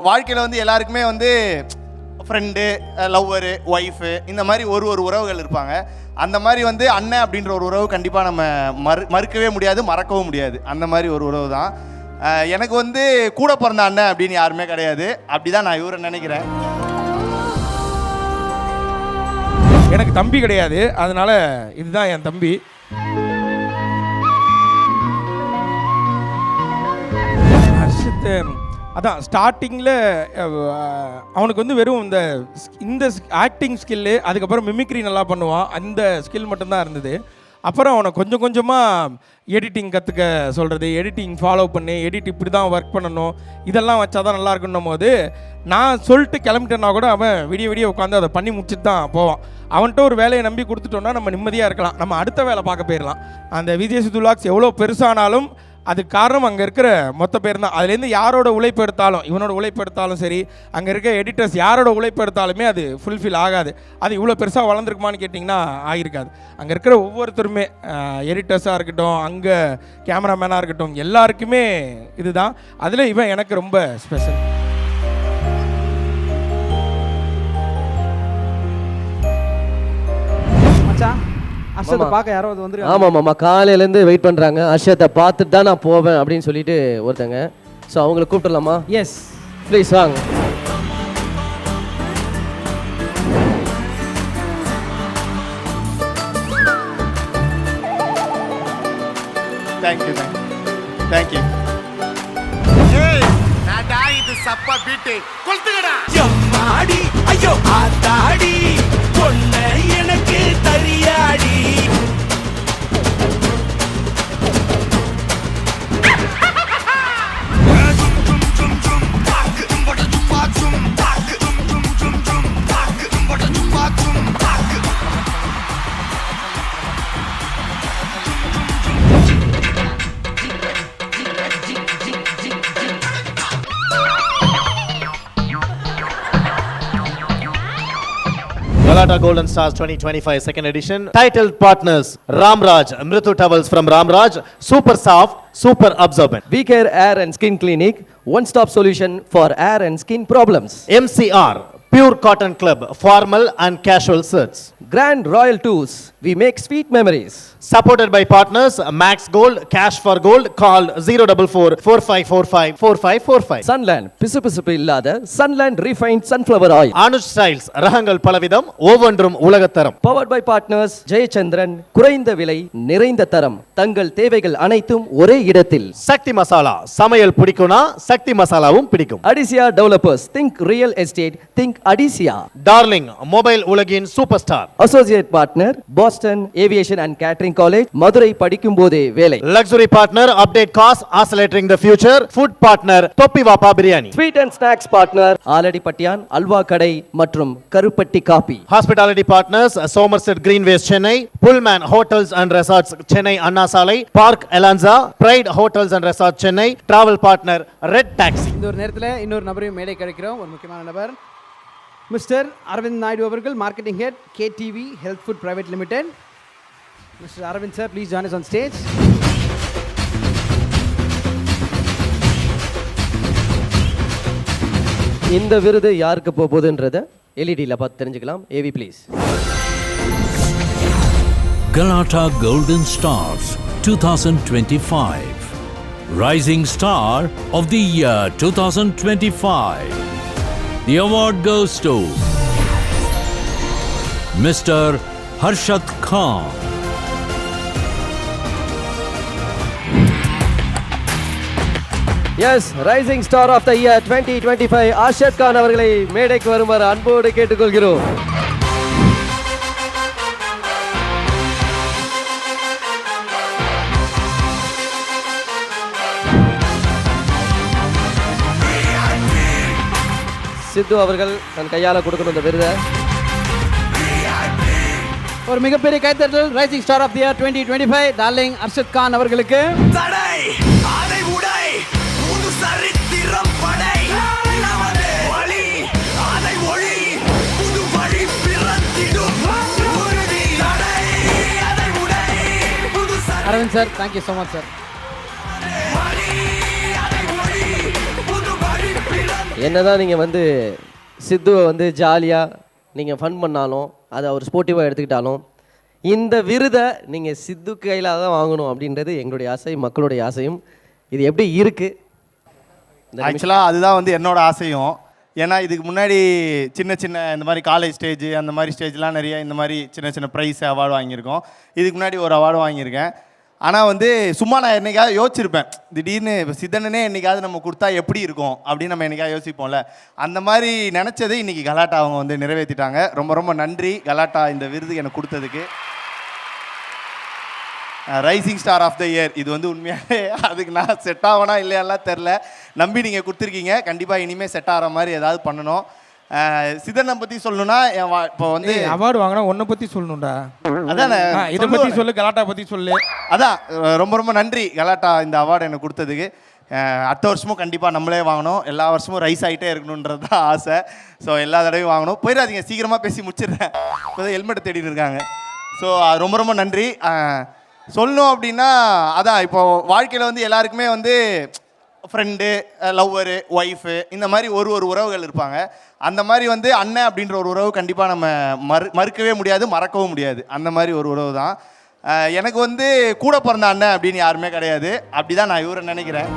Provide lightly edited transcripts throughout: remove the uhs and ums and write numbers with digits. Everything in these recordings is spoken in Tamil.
வாழ்க்கையில் வந்து எல்லாருக்குமே வந்து ஃப்ரெண்டு, லவ்வரு, ஒய்ஃபு இந்த மாதிரி ஒரு உறவுகள் இருப்பாங்க. அந்த மாதிரி வந்து அண்ணன் அப்படின்ற ஒரு உறவு கண்டிப்பாக நம்ம மறுக்கவே முடியாது, மறக்கவும் முடியாது. அந்த மாதிரி ஒரு உறவு தான். எனக்கு வந்து கூட பிறந்த அண்ணன் அப்படின்னு யாருமே கிடையாது. அப்படி தான் நான் இவரை நினைக்கிறேன். எனக்கு தம்பி கிடையாது, அதனால இதுதான் என் தம்பி. அதான் ஸ்டார்டிங்கில் அவனுக்கு வந்து வெறும் இந்த ஆக்டிங் ஸ்கில்லு, அதுக்கப்புறம் மிமிக்ரி நல்லா பண்ணுவான், அந்த ஸ்கில் மட்டும்தான் இருந்தது. அப்புறம் அவனை கொஞ்சம் கொஞ்சமாக எடிட்டிங் கற்றுக்க சொல்கிறது, எடிட்டிங் ஃபாலோ பண்ணி எடிட் இப்படி தான் ஒர்க் பண்ணணும், இதெல்லாம் வச்சா தான் நல்லா இருக்குன்னும் போது நான் சொல்லிட்டு கிளம்பிட்டேன்னா கூட அவன் விடிய உட்காந்து அதை பண்ணி முடிச்சுட்டு தான் போவான். அவன்கிட்ட ஒரு வேலையை நம்பி கொடுத்துட்டோன்னா நம்ம நிம்மதியாக இருக்கலாம், நம்ம அடுத்த வேலை பார்க்க போயிடலாம். அந்த விஜய் சித்து விலாக்ஸ் எவ்வளோ பெருசானாலும் அதுக்கு காரணம் அங்கே இருக்கிற மொத்த பேர் தான். அதுலேருந்து யாரோட உழைப்பு எடுத்தாலும், இவனோட உழைப்பு எடுத்தாலும் சரி, அங்கே இருக்க எடிட்டர்ஸ் யாரோட உழைப்பு எடுத்தாலுமே அது ஃபுல்ஃபில் ஆகாது. அது இவ்வளோ பெருசாக வளர்ந்துருக்குமான்னு கேட்டிங்கன்னா ஆகியிருக்காது. அங்கே இருக்கிற ஒவ்வொருத்தருமே எடிட்டர்ஸாக இருக்கட்டும், அங்கே கேமராமேனாக இருக்கட்டும், எல்லாருக்குமே இதுதான். அதில் இவன் எனக்கு ரொம்ப ஸ்பெஷல். அர்ஷத்தை பார்க்க யாராவது வந்து? ஆமாம், காலையிலேருந்து வெயிட் பண்ணுறாங்க. அர்ஷத்தை பார்த்துட்டு தான் நான் போவேன் அப்படின்னு சொல்லிட்டு ஒருத்தங்க. ஸோ அவங்களை கூப்பிடலாமா? எஸ் ப்ளீஸ் வாங்க. தேங்க்யூ. சப்பா பீட்டு கொளுத்துக்கடா. எம்மாடி ஐயோ ஆத்தாடி பொண்ண எனக்கு தரியாடி. Galata Golden Stars 2025 second edition. Titled partners Ramraj, Mritu Towels from Ramraj, Super Soft, Super Absorbent. We Care Hair and Skin Clinic, one-stop solution for hair and skin problems. MCR, Pure Cotton Club, formal and casual shirts. Grand Royal Tours, we make sweet memories. Supported by partners Max Gold, Cash for Gold. Call 044-4545-4545. Sunland, பிசுபிசுப்பு இல்லாத Sunland Refined Sunflower Oil. Anuj Styles, ரகங்கள் பலவிதம், ஒவ்வொன்றும் உலகத்தரம். Powered by partners ஜெயச்சந்திரன், குறைந்த விலை நிறைந்த தரம், தங்கள் தேவைகள் அனைத்தும் ஒரே இடத்தில். சக்தி மசாலா, சமையல் பிடிக்கும்னா சக்தி மசாலாவும் பிடிக்கும். Adisia Developers, think real estate, think Adisia. Darling, mobile உலகின் super star. Associate partner Boston Aviation and Catering College, Madurai படிக்கும் போதே வேலை. Luxury partner Update Cars, accelerating the future. Food partner தொப்பி வாப்பா biryani. Sweet and snacks partner ஆலடிப்பட்டியான் halwa கடை மற்றும் கருப்பட்டி coffee. Hospitality partners Somerset Greenways Chennai, Pullman Hotels and Resorts Chennai Anna Salai, Park Elanza, Pride Hotels and Resorts Chennai. Travel partner Red Taxi. இந்த ஒரு நேரத்தில் இன்னொரு நபரையும் மேடை கிடைக்கிறோம். ஒரு முக்கியமான நபர் மிஸ்டர் அரவிந்த் நாயுடு அவர்கள், marketing head KTV health food private limited. Mister Aravind sir, please join us on stage. இந்த விருது யாருக்கு போகுதுன்றத எல்இடில பார்த்து தெரிஞ்சுக்கலாம். AV please. Galata Golden Stars 2025 Rising Star of the Year 2025. The award goes to Mr. Harshat Khan. Yes, rising star of the year 2025 Arshad Khan அவர்களை மேடைக்கு வருமாறு அன்போடு கேட்டுக்கொள்கிறோம். சித்து அவர்கள் தன் கையால கொடுக்கணும் இந்த விருதை. ஒரு மிகப்பெரிய கைத்தட்டல் rising star of the year 2025 darling Arshad Khan அவர்களுக்கு. தடை அதை உடை புது சரித்திரம் படை நமது வழி அதை ஒளி புது வழி பிறந்திடும் உறுதி. தடை அதை உடை புது Aravind sir, thank you so much sir. வழி அதை ஒளி புது வழி பிறந்திடும். என்னதான் நீங்கள் வந்து சித்துவை வந்து ஜாலியாக நீங்கள் ஃபன் பண்ணாலும் அதை அவர் ஸ்போர்ட்டிவாக எடுத்துக்கிட்டாலும் இந்த விருதை நீங்கள் சித்து கையில் தான் வாங்கணும் அப்படின்றது எங்களுடைய ஆசை, மக்களுடைய ஆசையும். இது எப்படி இருக்குது? ஆக்சுவலாக அதுதான் வந்து என்னோட ஆசையும். ஏன்னா இதுக்கு முன்னாடி சின்ன சின்ன இந்த மாதிரி காலேஜ் ஸ்டேஜ் அந்த மாதிரி ஸ்டேஜ்லாம் நிறைய இந்த மாதிரி சின்ன சின்ன ப்ரைஸ் அவார்டு வாங்கியிருக்கோம். இதுக்கு முன்னாடி ஒரு அவார்டு வாங்கியிருக்கேன். ஆனால் வந்து சும்மா நான் என்னைக்காவது யோசிச்சிருப்பேன், திடீர்னு இப்போ சித்தனனே என்னைக்காவது நம்ம கொடுத்தா எப்படி இருக்கும் அப்படின்னு நம்ம என்னைக்காவது யோசிப்போம்ல. அந்த மாதிரி நினச்சதை இன்றைக்கி கலாட்டா அவங்க வந்து நிறைவேற்றிட்டாங்க. ரொம்ப ரொம்ப நன்றி கலாட்டா இந்த விருது எனக்கு கொடுத்ததுக்கு. Rising star of the year இது வந்து உண்மையாகவே அதுக்கு நான் செட் ஆகனா இல்லையாலாம் தெரில. நம்பி நீங்கள் கொடுத்துருக்கீங்க. கண்டிப்பாக இனிமேல் செட் ஆகிற மாதிரி ஏதாவது பண்ணணும். சிதனை பற்றி சொல்லணும்னா இப்போ வந்து அவார்டு வாங்கினா உன்னை பற்றி சொல்லணும்டா. அதானே இதை பற்றி சொல்லு, கலாட்டா பற்றி சொல்லு. அதான் ரொம்ப ரொம்ப நன்றி கலாட்டா இந்த அவார்டு எனக்கு கொடுத்ததுக்கு. அடுத்த வருஷமும் கண்டிப்பாக நம்மளே வாங்கணும். எல்லா வருஷமும் ரைஸ் ஆகிட்டே இருக்கணுன்றது தான் ஆசை. ஸோ எல்லா தடவையும் வாங்கணும். போயிடாதீங்க, சீக்கிரமாக பேசி முடிச்சிடுறேன். இப்போ தான் ஹெல்மெட்டை தேடின்னு இருக்காங்க. ஸோ ரொம்ப ரொம்ப நன்றி. சொல்லணும் அப்படின்னா அதான் இப்போ வாழ்க்கையில் வந்து எல்லாருக்குமே வந்து ஃப்ரெண்டு, லவ்வரு, ஒய்ஃபு இந்த மாதிரி ஒரு உறவுகள் இருப்பாங்க. அந்த மாதிரி வந்து அண்ணன் அப்படின்ற ஒரு உறவு கண்டிப்பாக நம்ம மறுக்கவே முடியாது, மறக்கவும் முடியாது. அந்த மாதிரி ஒரு உறவு தான். எனக்கு வந்து கூட பிறந்த அண்ணன் அப்படின்னு யாருமே கிடையாது. அப்படி தான் நான் இவரை நினைக்கிறேன்.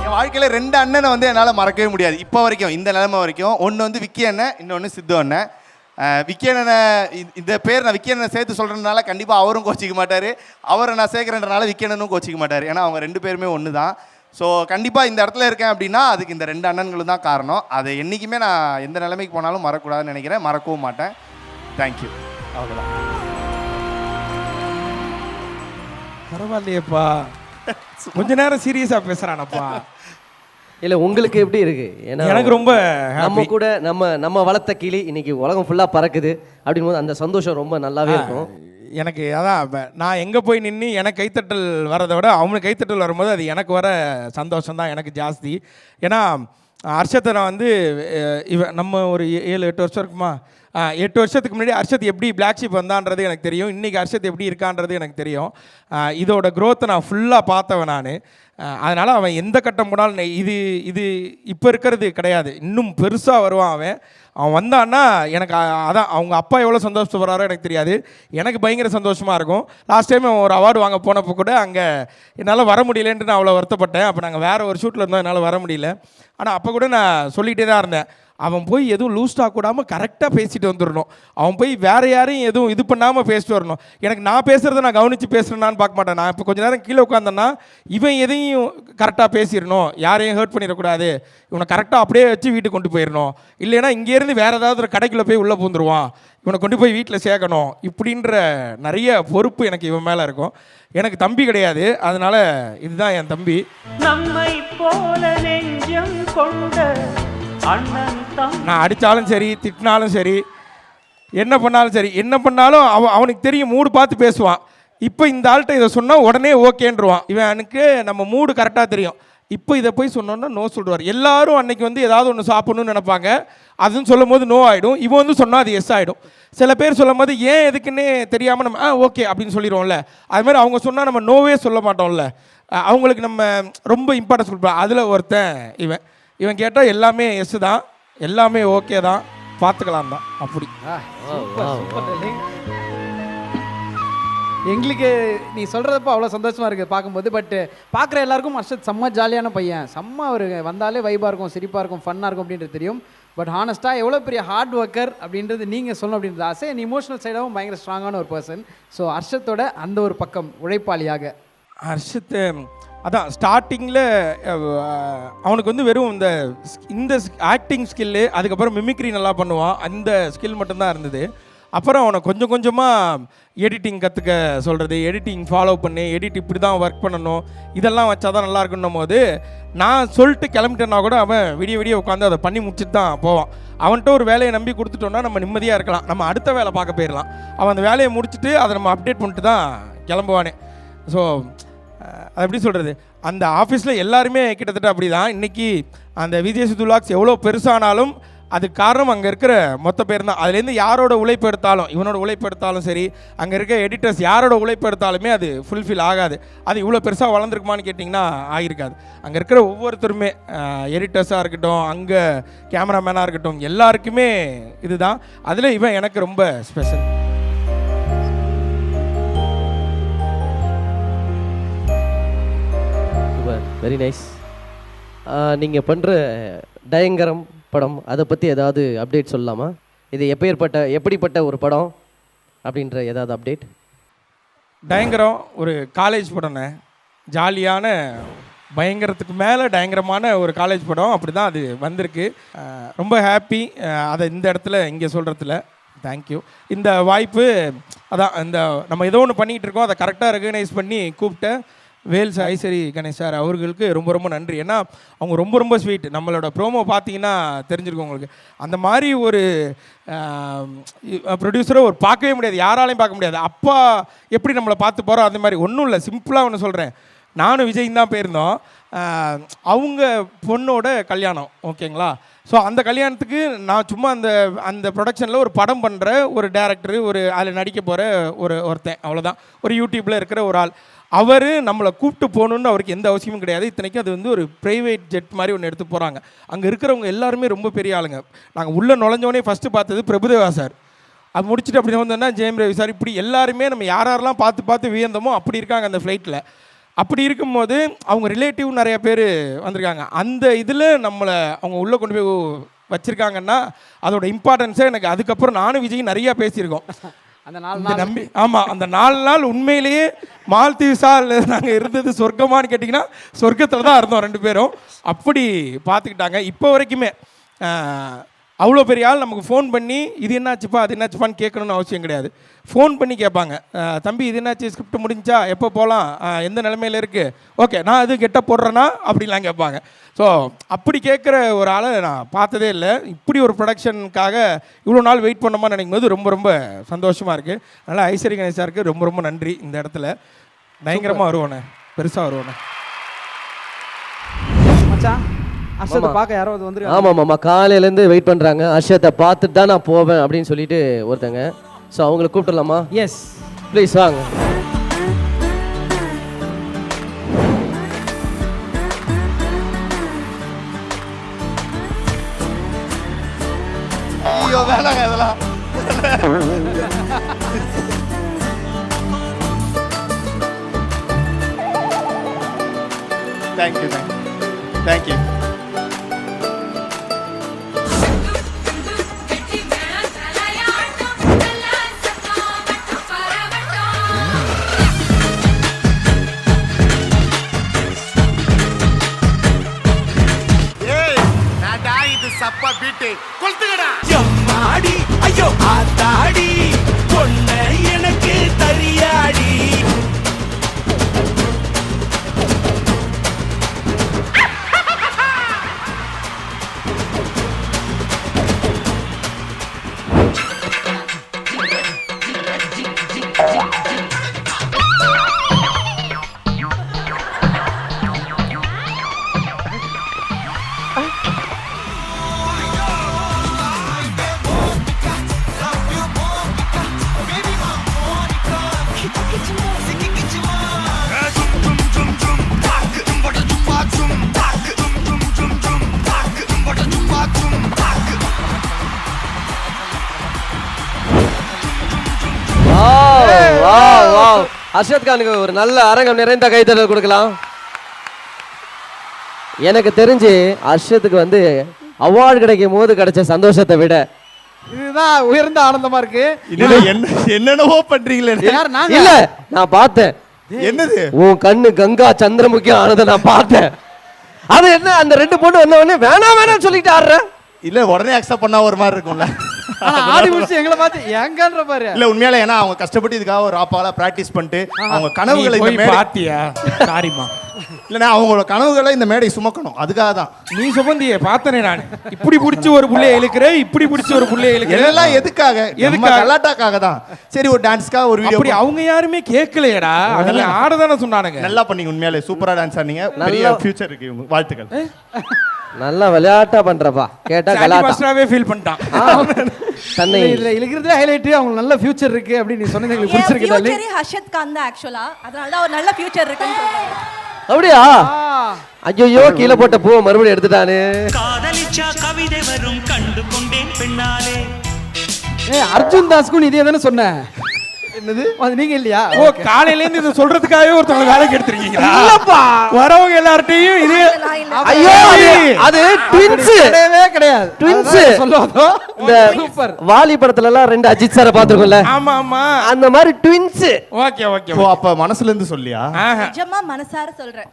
என் வாழ்க்கையில் 2 அண்ணனை வந்து என்னால் மறக்கவே முடியாது இப்போ வரைக்கும், இந்த நிலைமை வரைக்கும். ஒன்று வந்து விக்கி அண்ணன், இன்னொன்று சித்து அண்ணன். விக்கி அண்ணனை இந்த பேர் நான் விக்கி அண்ணனை சேர்த்து சொல்கிறதுனால கண்டிப்பாக அவரும் கோச்சிக்க மாட்டார், அவரை நான் சேர்க்குறேன்றனால விக்கி அண்ணனும் கோச்சிக்க மாட்டார். ஏன்னா அவங்க 2 பேருமே ஒன்று தான். ஸோ கண்டிப்பாக இந்த இடத்துல இருக்கேன் அப்படின்னா அதுக்கு இந்த 2 அண்ணன்களும் தான் காரணம். அதை என்றைக்குமே நான் எந்த நிலைமைக்கு போனாலும் மறக்கக்கூடாதுன்னு நினைக்கிறேன், மறக்கவும் மாட்டேன். தேங்க்யூ. அவ்வளோதான். பரவாயில்லையேப்பா, கொஞ்ச நேரம் சீரியஸாக பேசுகிறானப்பா. இல்லை உங்களுக்கு எப்படி இருக்கு? ஏன்னா எனக்கு ரொம்ப நம்ம கூட நம்ம வளர்த்த கிளி இன்னைக்கு உலகம் ஃபுல்லாக பறக்குது அப்படின் போது அந்த சந்தோஷம் ரொம்ப நல்லாவே இருக்கும். எனக்கு அதான் நான் எங்கே போய் நின்று எனக்கு கைத்தட்டல் வரதை விட அவனுக்கு கைத்தட்டல் வரும்போது அது எனக்கு வர சந்தோஷம் தான் எனக்கு ஜாஸ்தி. ஏன்னா ஹர்ஷத்தை நான் வந்து நம்ம ஒரு 7-8 வருஷம் இருக்குமா, 8 வருஷத்துக்கு முன்னாடி ஹர்ஷத் எப்படி பிளாக் ஷீப் வந்தான்றது எனக்கு தெரியும். இன்றைக்கி ஹர்ஷத் எப்படி இருக்கான்றது எனக்கு தெரியும். இதோட க்ரோத்தை நான் ஃபுல்லாக பார்த்தவன் நான். அதனால் அவன் எந்த கட்டம் போனாலும் இது இப்போ இருக்கிறது கிடையாது, இன்னும் பெருசாக வருவான் அவன் வந்தான்னா எனக்கு அதான் அவங்க அப்பா எவ்வளோ சந்தோஷப்படுறாரோ எனக்கு தெரியாது, எனக்கு பயங்கர சந்தோஷமாக இருக்கும். லாஸ்ட் டைம் ஒரு அவார்டு வாங்க போனப்போ கூட அங்கே என்னால் வர முடியலன்ட்டு நான் அவ்வளோ வருத்தப்பட்டேன். அப்போ நாங்கள் வேறு ஒரு ஷூட்டில் இருந்தோம், என்னால் வர முடியல. ஆனால் அப்போ கூட நான் சொல்லிகிட்டே தான் இருந்தேன், அவன் போய் எதுவும் லூஸ் டாக் கூடாமல் கரெக்டாக பேசிட்டு வந்துடணும், அவன் போய் வேறு யாரையும் எதுவும் இது பண்ணாமல் பேசிட்டு வரணும். எனக்கு நான் பேசுகிறத நான் கவனித்து பேசுகிறேன்னான்னு பார்க்க மாட்டேன். நான் இப்போ கொஞ்சம் நேரம் கீழே உட்காந்தேன்னா இவன் எதையும் கரெக்டாக பேசிடணும், யாரையும் ஹர்ட் பண்ணிடக்கூடாது, இவனை கரெக்டாக அப்படியே வச்சு வீட்டுக்கு கொண்டு போயிடணும், இல்லைன்னா இங்கேருந்து வேறு ஏதாவது ஒரு கடைக்குள்ளே போய் உள்ளே பூந்துருவான், இவனை கொண்டு போய் வீட்டில் சேர்க்கணும், இப்படின்ற நிறைய பொறுப்பு எனக்கு இவன் மேலே இருக்கும். எனக்கு தம்பி கிடையாது, அதனால் இதுதான் என் தம்பி. நம்மை போல நெஞ்சம் கொண்ட நான் அடித்தாலும் சரி, திட்டினாலும் சரி, என்ன பண்ணாலும் அவனுக்கு தெரியும், மூடு பார்த்து பேசுவான். இப்போ இந்த ஆள்கிட்ட இதை சொன்னால் உடனே ஓகேன்றுவான். இவனுக்கு நம்ம மூடு கரெக்டாக தெரியும். இப்போ இதை போய் சொன்னோன்னா நோ சொல்லுவார். எல்லாரும் அன்றைக்கி வந்து ஏதாவது ஒன்று சாப்பிட்ணுன்னு நினைப்பாங்க, அதுன்னு சொல்லும் போது நோ ஆகிடும். இவன் வந்து சொன்னால் அது எஸ் ஆகிடும். சில பேர் சொல்லும் போது ஏன் எதுக்குன்னே தெரியாமல் நம்ம ஓகே அப்படின்னு சொல்லிடுவோம்ல, அதுமாதிரி அவங்க சொன்னால் நம்ம நோவே சொல்ல மாட்டோம்ல, அவங்களுக்கு நம்ம ரொம்ப இம்பார்ட்டன்ஸ் கொடுப்போம். அதில் ஒருத்தன் இவன் கேட்டால் எல்லாமே எஸ் தான், எல்லாமே ஓகே தான், பார்த்துக்கலாம் தான். அப்படி எங்களுக்கு நீ சொல்கிறதப்போ அவ்வளோ சந்தோஷமாக இருக்குது பார்க்கும்போது. பட்டு பார்க்குற எல்லாருக்கும் ஹர்ஷத் செம்ம ஜாலியான பையன், செம்ம அவர் வந்தாலே வைபாக இருக்கும், சிரிப்பாக இருக்கும், ஃபன்னாக இருக்கும் அப்படின்றது தெரியும். பட் ஹானஸ்ட்டாக எவ்வளோ பெரிய ஹார்ட் ஒர்க்கர் அப்படின்றது நீங்கள் சொல்லணும் அப்படின்றது ஆசை. நீ இமோஷனல் சைடாகவும் பயங்கர ஸ்ட்ராங்கான ஒரு பர்சன். ஸோ ஹர்ஷத்தோட அந்த ஒரு பக்கம் உழைப்பாளியாக ஹர்ஷத்து அதான் ஸ்டார்டிங்கில் அவனுக்கு வந்து வெறும் இந்த ஆக்டிங் ஸ்கில்லு, அதுக்கப்புறம் மிமிக்ரி நல்லா பண்ணுவான், அந்த ஸ்கில் மட்டும்தான் இருந்தது. அப்புறம் அவனை கொஞ்சம் கொஞ்சமாக எடிட்டிங் கற்றுக்க சொல்கிறது, எடிட்டிங் ஃபாலோ பண்ணி எடிட் இப்படி தான் ஒர்க் பண்ணணும், இதெல்லாம் வச்சா தான் நல்லா இருக்குன்னும் போது நான் சொல்லிட்டு கிளம்பிட்டேன்னா கூட அவன் விடிய உட்காந்து அதை பண்ணி முடிச்சுட்டு தான் போவான். அவன்கிட்ட ஒரு வேலையை நம்பி கொடுத்துட்டோன்னா நம்ம நிம்மதியாக இருக்கலாம், நம்ம அடுத்த வேலை பார்க்க போயிடலாம். அவன் அந்த வேலையை முடிச்சுட்டு அதை நம்ம அப்டேட் பண்ணிட்டு தான் கிளம்புவானே. ஸோ அது எப்படி சொல்கிறது, அந்த ஆஃபீஸில் எல்லாருமே கிட்டத்தட்ட அப்படி தான். இன்றைக்கி அந்த விஜய் சித்து விலாக்ஸ் எவ்வளோ பெருசானாலும் அதுக்கு காரணம் அங்கே இருக்கிற மொத்த பேர் தான். அதுலேருந்து யாரோட உழைப்பு எடுத்தாலும், இவனோட உழைப்பு எடுத்தாலும் சரி, அங்கே இருக்க எடிட்டர்ஸ் யாரோட உழைப்பு எடுத்தாலுமே அது ஃபுல்ஃபில் ஆகாது. அது இவ்வளோ பெருசாக வளர்ந்துருக்குமான்னு கேட்டிங்கன்னா ஆகியிருக்காது. அங்கே இருக்கிற ஒவ்வொருத்தருமே எடிட்டர்ஸாக இருக்கட்டும், அங்கே கேமராமேனாக இருக்கட்டும், எல்லாருக்குமே இதுதான். அதில் இவன் எனக்கு ரொம்ப ஸ்பெஷல். Super, very nice. நீங்கள் பண்ணுற டயங்கரம் படம் அதை பற்றி ஏதாவது அப்டேட் சொல்லலாமா? இது எப்படிப்பட்ட ஒரு படம் அப்படின்ற ஏதாவது அப்டேட்? டயங்கரம் ஒரு காலேஜ் படம்ண்ணே. ஜாலியான, பயங்கரத்துக்கு மேலே பயங்கரமான ஒரு காலேஜ் படம். அப்படி தான் அது வந்திருக்கு. ரொம்ப ஹாப்பி அதை இந்த இடத்துல இங்கே சொல்கிறதுல. தேங்க்யூ. இந்த வாய்ப்பு அதான், இந்த நம்ம ஏதோ ஒன்று பண்ணிகிட்டு இருக்கோம், அதை கரெக்டாக ரெகனைஸ் பண்ணி கூப்பிட்டு வேல்ஸ் ஐஸ்வரி கணேஷ் சார் அவர்களுக்கு ரொம்ப ரொம்ப நன்றி. ஏன்னா அவங்க ரொம்ப ரொம்ப ஸ்வீட். நம்மளோட ப்ரோமோ பார்த்தீங்கன்னா தெரிஞ்சிருக்கும் உங்களுக்கு. அந்த மாதிரி ஒரு ப்ரொடியூசரை ஒரு பார்க்கவே முடியாது, யாராலையும் பார்க்க முடியாது. அப்பா எப்படி நம்மளை பார்த்து போகிறோம் அந்த மாதிரி. ஒன்றும் இல்லை, சிம்பிளாக ஒன்று சொல்கிறேன். நானும் விஜயும் தான் போயிருந்தோம். அவங்க பொண்ணோட கல்யாணம், ஓகேங்களா? ஸோ அந்த கல்யாணத்துக்கு நான் சும்மா அந்த ப்ரொடக்ஷனில் ஒரு படம் பண்ணுற ஒரு டேரக்டரு, ஒரு அதில் நடிக்க போகிற ஒருத்தன், அவ்வளோதான். ஒரு யூடியூப்பில் இருக்கிற ஒரு ஆள். அவர் நம்மளை கூப்பிட்டு போகணுன்னு அவருக்கு எந்த அவசியமும் கிடையாது. இத்தனைக்கும் அது வந்து ஒரு ப்ரைவேட் ஜெட் மாதிரி ஒன்று எடுத்து போகிறாங்க. அங்கே இருக்கிறவங்க எல்லாருமே ரொம்ப பெரிய ஆளுங்க. நாங்கள் உள்ளே நுழைஞ்சோடனே ஃபஸ்ட்டு பார்த்தது பிரபுதேவா சார். அது முடிச்சுட்டு அப்படி வந்தோன்னா ஜெயம் ரவி சார். இப்படி எல்லாருமே நம்ம யாரெல்லாம் பார்த்து வியந்தோமோ அப்படி இருக்காங்க அந்த ஃப்ளைட்டில். அப்படி இருக்கும்போது அவங்க ரிலேட்டிவ் நிறைய பேர் வந்திருக்காங்க. அந்த இதில் நம்மளை அவங்க உள்ளே கொண்டு போய் வச்சுருக்காங்கன்னா அதோட இம்பார்ட்டன்ஸே எனக்கு அதுக்கப்புறம் நானும் விஜய் நிறையா பேசியிருக்கோம். அந்த 4 நாள் நம்பி ஆமாம், அந்த 4 நாள் உண்மையிலேயே மால்தீவ்ஸால் நாங்கள் இருந்தது சொர்க்கமானு கேட்டிங்கன்னா சொர்க்கத்தில் தான் இருந்தோம் 2 பேரும். அப்படி பார்த்துக்கிட்டாங்க. இப்போ வரைக்குமே அவ்வளோ பெரிய ஆள் நமக்கு ஃபோன் பண்ணி இது என்னாச்சுப்பா அது என்னாச்சுப்பான்னு கேட்கணுன்னு அவசியம் கிடையாது. ஃபோன் பண்ணி கேட்பாங்க, தம்பி இது என்னாச்சு, ஸ்கிரிப்ட் முடிஞ்சா, எப்போ போகலாம், எந்த நிலைமையில் இருக்குது, ஓகே நான் அது கெட்ட போடுறேன்னா அப்படிலாம் கேட்பாங்க. ஸோ அப்படி கேட்குற ஒரு ஆளை நான் பார்த்ததே இல்லை. இப்படி ஒரு ப்ரொடக்ஷனுக்காக இவ்வளோ நாள் வெயிட் பண்ணோமா நினைக்கும் போது ரொம்ப ரொம்ப சந்தோஷமாக இருக்குது. அதனால் ஐஸ்வரி கணேஷ் சாருக்கு ரொம்ப ரொம்ப நன்றி. இந்த இடத்துல பயங்கரமாக வருவோண்ணே, பெருசாக வருவோண்ணே. மச்சான் அர்ஷத்தை பார்க்க யாராவது வந்துருக்காங்க. ஆமாம், காலையிலேருந்து வெயிட் பண்ணுறாங்க. அர்ஷத்தை பார்த்துட்டு தான் நான் போவேன் அப்படின்னு சொல்லிட்டு ஒருத்தங்க. ஸோ அவங்களை கூப்பிட்டுலாமா? எஸ் ப்ளீஸ் வாங்க. ஐயோ வேணாங்க அதெல்லாம். Thank you thank you. சப்பா பீட்டு கொளுத்துக்கடா. எம்மாடி ஐயோ ஆத்தாடி பொண்ண எனக்கு தரியாடி. அர்ஷத் கானுக்கு ஒரு நல்ல அரங்கம் நிறைந்த கைத்தட்டல் கொடுக்கலாம். எனக்கு தெரிஞ்சு அர்ஷத்துக்கு வந்து அவார்டு கிடைக்கும் போது கிடைச்ச சந்தோஷத்தை விட இதுதான் உயர்ந்த ஆனந்தமா இருக்கு. என்னென்னவோ பண்றீங்களே. யார் நாங்க? இல்ல நான் பார்த்தேன். என்னது? உன் கண்ணு கங்கா சந்திரமுகி ஆனதை நான் பார்த்தேன். அது என்ன அந்த 2 பொண்ணு வந்த உடனே வேணாம் சொல்லிட்டு ஆடுற. இல்ல உடனே அக்செப்ட் பண்ணா ஒரு மாதிரி இருக்கும்ல. ஆனா ஆடி முடிச்சு எங்களை பார்த்து எங்கன்ற பாரு. இல்ல உண்மையில ஏன்னா அவங்க கஷ்டப்பட்டு இதுக்காக ஒரு ஆப்பால பிராக்டிஸ் பண்ணிட்டு அவங்க கனவுகளை இந்த மேடை பாத்தியா? சாரிமா. இல்லைண்ணா அவங்களோட கனவுகளை இந்த மேடை சுமக்கணும், அதுக்காக தான். நீ சுமந்தியே பார்த்தனே நான். இப்படி பிடிச்சி ஒரு புள்ளைய இழுக்கிறேன், இப்படி பிடிச்சி ஒரு புள்ளைய இழுக்கிறேன். எல்லாம் எதுக்காக? கலாட்டாக்காக தான். சரி ஒரு டான்ஸ்க்காக ஒரு வீடியோ. அப்படி அவங்க யாருமே கேட்கலையடா, அதெல்லாம் ஆடதானே சொன்னானுங்க. நல்லா பண்ணீங்க, உண்மையிலே சூப்பரா டான்ஸ் ஆனீங்க. பெரிய ஃபியூச்சர் இருக்கு, வாழ்த்துக்கள். நல்லா விளையாட்டா பண்றப்பா கேட்டா கலாட்டா மாஸ்டராவே ஃபீல் பண்ணிட்டான். தன்னை இதுல இருக்கிறதுல ஹைலைட் அவங்க நல்ல ஃபியூச்சர் இருக்கு அப்படின்னு நீ சொன்னது எங்களுக்கு பிடிச்சிருக்கு டாலி. ஃபியூச்சர் ஹர்ஷத் கான் தான் ஆக்சுவலா, அதனால தான் ஒரு நல்ல ஃபியூச்சர் இருக்குன்னு சொல்றாங்க. அப்படியா? ஐயோ கீழே போட்ட பூவை மறுபடியும் எடுத்துட்டானே. காதலிச்சா கவிதை வரும் கண்டு கொண்டேன் பெண்ணாலே. அர்ஜுன் தாஸ்க்கும் நீ இதே தானே சொன்ன? என்னது அது நீங்க இல்லையா? ஓ, காலையில இருந்து இது சொல்றதுக்காகவே ஒருத்தவங்க வேலைக்கு எடுத்துருக்கீங்களா? இல்லப்பா, வரவங்க எல்லார்ட்டையும் இது. நான் இல்ல. ஐயோ அது ட்வின்ஸ் கிடையாது ட்வின்ஸ் சொல்லுவாதோ. இந்த சூப்பர். வாலி படத்துல எல்லாம் 2 அஜித் சாரை பாத்துருக்கோம்ல, ஆமா ஆமா, அந்த மாதிரி ட்வின்ஸ். Okay okay. ஓ, அப்ப மனசுல இருந்து சொல்லியா? நிஜமா மனசார சொல்றேன்,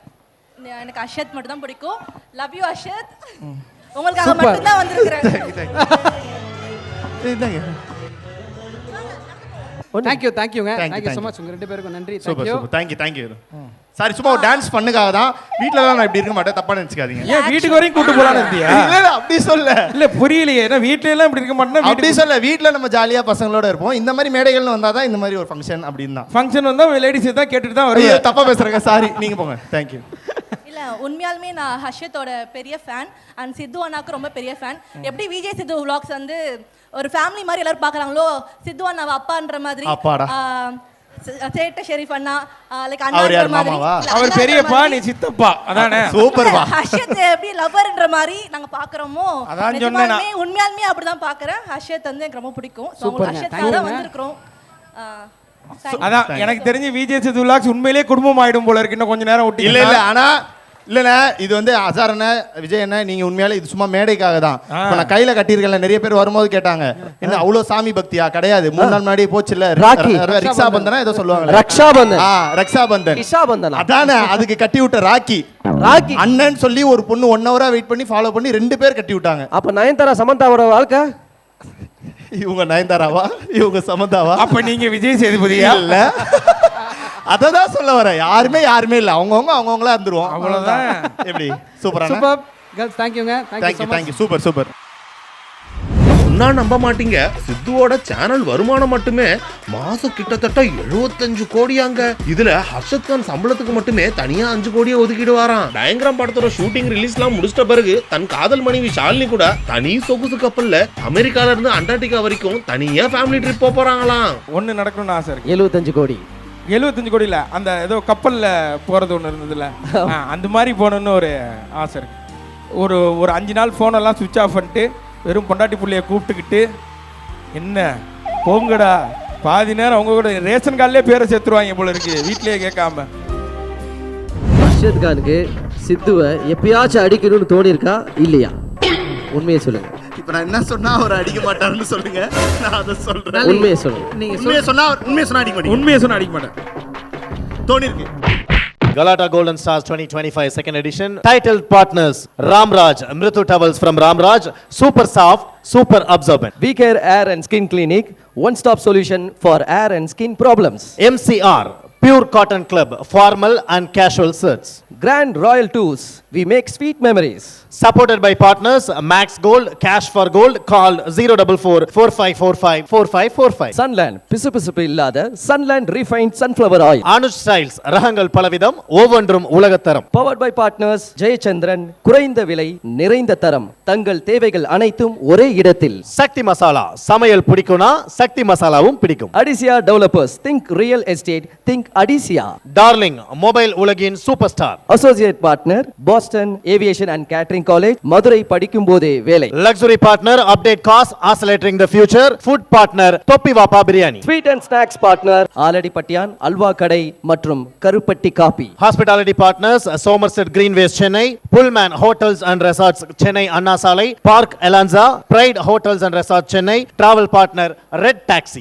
எனக்கு அர்ஷத் மட்டும் தான் பிடிக்கும். லவ் யூ அர்ஷத், உங்களுக்காக மட்டும் தான் வந்திருக்கிறேன். தேங்க்யூ தேங்க்யூங்க, Thank you, thank you thank so you. Much. உங்க ரெண்டு பேருக்கும் நன்றி. Super thank you. Super, thank you thank you. Sorry, சும்மா ஒரு டான்ஸ் பண்ணுக்காக தான். வீட்ல எல்லாம் நான் இப்படி இருக்க மாட்டேன், தப்பா நினைச்சுக்காதீங்க. ஏன் வீட்டுக்கு வரையும் கூட்டு போலான்னு இருந்தியா? இல்ல இல்ல, அப்படி சொல்ல. இல்ல புரியலையே, ஏன்னா வீட்ல எல்லாம் இப்படி இருக்க மாட்டேன்னா அப்படி சொல்ல, வீட்ல நம்ம ஜாலியா பசங்களோட இருப்போம். இந்த மாதிரி மேடைகள்னு வந்தாதான் இந்த மாதிரி ஒரு ஃபங்க்ஷன் அப்படின்னு தான். ஃபங்க்ஷன் வந்தா லேடிஸ் தான் கேட்டுட்டு தான் ஐயோ, வருவேன். தப்பா பேசுறேங்க, சாரி. நீங்க போங்க. தேங்க்யூ. இல்ல உண்மையாலுமே நான் ஹர்ஷத்தோட பெரிய ஃபேன் அண்ட் சித்து அண்ணாக்கு ரொம்ப பெரிய ஃபேன். எப்படி விஜய் சித்து vlogs வந்து ஒரு ஃபேமிலி மாதிரி எல்லாரும் பாக்குறாங்களோ, சித்து அண்ணாவை அப்பான்ற மாதிரி, அப்பாடா. சேட்ட ஷெரீஃப் அண்ணா லைக் அவர் அண்ணான்ற யார், மாதிரி. மாமாவா? இல்ல, அவர் அண்ணான்ற பெரியப்பா, மாதிரி. நீ சித்தப்பா, அதானே? சூப்பர் வா. ஹர்ஷத் எப்படி லவ்வர்ன்ற மாதிரி நாங்க பாக்குறோமோ, அதான் சொன்னேன் நான். உண்மையாலுமே அப்படிதான் பாக்குறேன். ஹர்ஷத் வந்து எனக்கு ரொம்ப பிடிக்கும். So, சூப்பர்ங்க, ஹர்ஷத்காக thank தான் you. வந்திருக்கிறோம். அதான் எனக்கு தெரிஞ்சு விஜய் சேது விலாக்ஸ் உண்மையிலேயே குடும்பம் ஆயிடும் போல இருக்கு. இன்னும் கொஞ்ச நேரம் ஒட்டி. இல்ல இல்ல, ஆனா இல்லண்ணே, இது வந்து அசார் அண்ணன், விஜய் அண்ணன், நீங்க உண்மையாலே இது சும்மா மேடைக்காக தான். இப்ப நான் கையில கட்டியிருக்கேன், நிறைய பேர் வரும்போது கேட்டாங்க, என்ன அவ்வளவு சாமி பக்தியா? கிடையாது. 3 நாள் முன்னாடி போச்சுல்ல ராக்கி. ரிக்ஷா பந்தனா ஏதோ சொல்லுவாங்க, ரக்ஷாபந்தன். ரக்ஷா பந்தன். இஷாபந்தனா? அதானே, அதுக்கு கட்டி விட்ட ராக்கி. ராக்கி அண்ணன் சொல்லி ஒரு பொண்ணு 1 ஹவரா வெயிட் பண்ணி ஃபாலோ பண்ணி 2 பேர் கட்டி விட்டாங்க. அப்ப நயன்தாரா சமந்தாவோட வாழ்க்கை. இவங்க நயன்தாராவா, இவங்க சமந்தாவா? அப்ப நீங்க விஜய் சேதுபதியா? இல்ல, அததான் சொல்ல வரேன். யாருமே இல்ல, அவங்கவுங்களா இருந்துருவோம். அவ்வளவுதான். எப்படி? சூப்பரான. சூப்பர் கேர்ள்ஸ், தேங்க்யூங்க. Thank you so thank you much. Thank you, super super. சொன்னா நம்ப மாட்டீங்க, சித்துவோட சேனல் வருமானம் மட்டுமே மாசம் கிட்டத்தட்ட 75 கோடியாங்க. இதுல ஹர்ஷத் கான் சம்பளத்துக்கு மட்டுமே தனியா 5 கோடியை ஒதுக்கிடுவாராம். டயங்கிராம் படத்தோட ஷூட்டிங் ரிலீஸ்லாம் முடிச்சிட்ட பிறகு தன் காதல் மனைவி ஷாலினி கூட தனி சொகுசு கப்பல்ல அமெரிக்கால இருந்து அண்டார்டிகா வரைக்கும் தனியா ஃபேமிலி ட்ரிப் போறாங்களாம். ஒண்ணு நடக்கணும்னு ஆசை இருக்கு. 75 கோடி 75 கோடி இல்ல, அந்த ஏதோ கப்பல்ல போறது ஒண்ணு இருந்ததுல, அந்த மாதிரி போகணும்னு ஒரு ஆசை இருக்கு. ஒரு 5 நாள் போனெல்லாம் சுவிட்ச் ஆஃப் பண்ணிட்டு வெறும் பொண்டாட்டி புள்ளைய கூப்பிட்டுக்கிட்டு, என்ன போங்கடா, பாதி நேரம் அவங்க கூட ரேஷன் கார்டிலே பேரை சேர்த்துருவாங்க போல இருக்கு, வீட்லயே கேட்காம. அர்ஷத் கானுக்கு சித்துவை எப்பயாச்சும் அடிக்கணும்னு தோணி இருக்கா இல்லையா? உண்மையை சொல்லுங்க. இப்ப நான் என்ன சொன்னா அவர் அடிக்க மாட்டாருன்னு சொல்லுங்க, நான் அதை சொல்றேன். உண்மையை சொல்லுங்க. நீங்க உண்மையை சொன்னா அடிக்க மாட்டீங்க. உண்மையை சொன்னா அடிக்க மாட்டேன். தோணி இருக்கு. Galata Golden Stars 2025 second edition. Titled partners Ramraj, Mritu Towels from Ramraj, super soft, super absorbent. We Care Air and Skin Clinic, one-stop solution for air and skin problems. MCR, Pure Cotton Club, formal and casual shirts. Grand Royal Tours, we make sweet memories. Supported by partners Max Gold, Cash for Gold, call 044 4545 4545. Sunland, பிசுபிசுப்பு இல்லாத Sunland refined sunflower oil. Anuj Styles, ரகங்கள் பலவிதம், ஒவ்வொன்றும் உலகத்தரம். Powered by partners ஜெயச்சந்திரன், குறைந்த விலை நிறைந்த தரம், தங்கள் தேவைகள் அனைத்தும் ஒரே இடத்தில். சக்தி மசாலா, சமையல் பிடிக்கும்னா சக்தி மசாலாவும் பிடிக்கும். Adisia Developers, think real estate, think Adisia. Darling, mobile உலகின் super star. Associate partner Boston Aviation and Catering College, Madurai படிக்கும் போதே வேலை. Luxury partner Update Cars, accelerating the future. Food partner தொப்பி வாப்பா biryani. Sweet and snacks partner ஆலடிப்பட்டியான் halwa கடை மற்றும் கருப்பட்டி coffee. Hospitality partners Somerset Greenways Chennai, Pullman Hotels and Resorts Chennai Anna Salai, Park Elanza, Pride Hotels and Resorts Chennai, travel partner Red Taxi.